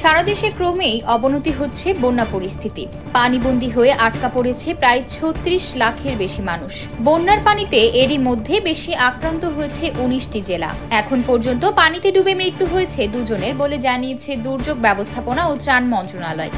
সারা দেশে ক্রমেই অবনতি হচ্ছে বন্যা পরিস্থিতি। পানিবন্দী হয়ে আটকা পড়েছে প্রায় ৩৬ লাখের বেশি মানুষ। বন্যার পানিতে এরই মধ্যে বেশি আক্রান্ত হয়েছে ১৯টি জেলা। এখন পর্যন্ত পানিতে ডুবে মৃত্যু হয়েছে ২ জনের বলে জানিয়েছে দুর্যোগ ব্যবস্থাপনা ও ত্রাণ মন্ত্রণালয়।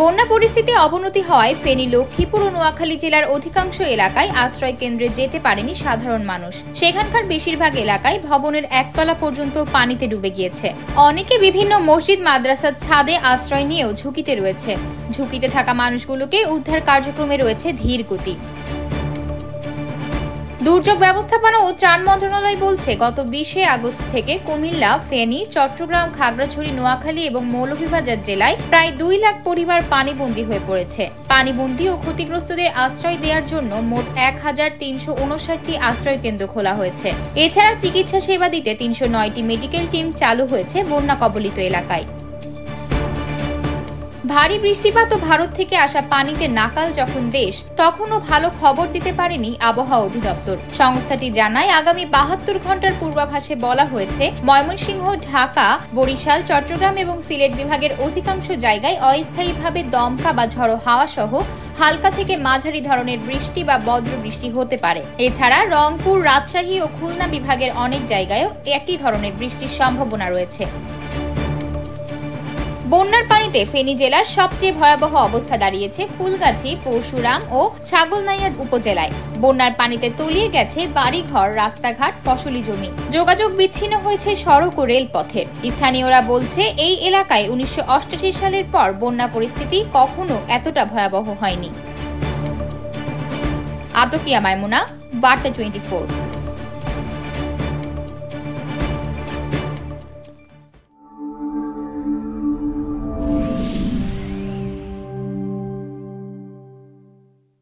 বন্যা পরিস্থিতি অবনতি হওয়ায় ফেনী, লক্ষ্মীপুর ও নোয়াখালী জেলার অধিকাংশ এলাকায় আশ্রয় কেন্দ্রে যেতে পারেনি সাধারণ মানুষ। সেখানকার বেশিরভাগ এলাকায় ভবনের একতলা পর্যন্ত পানিতে ডুবে গিয়েছে। অনেকে বিভিন্ন মসজিদ, মাদ্রাসার ছাদে আশ্রয় নিয়েও ঝুঁকিতে রয়েছে। ঝুঁকিতে থাকা মানুষগুলোকে উদ্ধার কার্যক্রমে রয়েছে ধীর গতি। দুর্যোগ ব্যবস্থাপনা ও ত্রাণ মন্ত্রণালয় বলছে, গত ২০ আগস্ট থেকে কুমিল্লা, ফেনী, চট্টগ্রাম, খাগড়াছড়ি, নোয়াখালী এবং মৌলভীবাজার জেলায় প্রায় ২ লাখ পরিবার পানিবন্দী হয়ে পড়েছে। পানিবন্দী ও ক্ষতিগ্রস্তদের আশ্রয় দেওয়ার জন্য মোট ১,৩৫৯টি আশ্রয় কেন্দ্র খোলা হয়েছে। এছাড়া চিকিৎসা সেবা দিতে ৩০৯টি মেডিকেল টিম চালু হয়েছে বন্যা কবলিত এলাকায়। ভারী বৃষ্টিপাত ও ভারত থেকে আসা পানিতে নাকাল যখন দেশ, তখনও ভালো খবর দিতে পারেনি আবহাওয়া অধিদপ্তর। সংস্থাটি জানায়, আগামী ৭২ ঘন্টার পূর্বাভাসে বলা হয়েছে, ময়মনসিংহ, ঢাকা, বরিশাল, চট্টগ্রাম এবং সিলেট বিভাগের অধিকাংশ জায়গায় অস্থায়ীভাবে দমকা বা ঝড়ো হাওয়া সহ হালকা থেকে মাঝারি ধরনের বৃষ্টি বা বজ্র বৃষ্টি হতে পারে। এছাড়া রংপুর, রাজশাহী ও খুলনা বিভাগের অনেক জায়গায়ও একই ধরনের বৃষ্টির সম্ভাবনা রয়েছে। বন্যার পানিতে ফেনী জেলার সবচেয়ে ভয়াবহ অবস্থা দাঁড়িয়েছে ফুলগাজী, পরশুরাম ও ছাগলনাইয়া উপজেলায়। বন্যার পানিতে তলিয়ে গেছে বাড়িঘর, রাস্তাঘাট, ফসলি জমি। যোগাযোগ বিচ্ছিন্ন হয়েছে সড়ক ও রেলপথের। স্থানীয়রা বলছে, এই এলাকায় ১৯৮৮ সালের পর বন্যা পরিস্থিতি কখনো এতটা ভয়াবহ হয়নি। আতকিয়া মাইমুনা, বার্তা 24।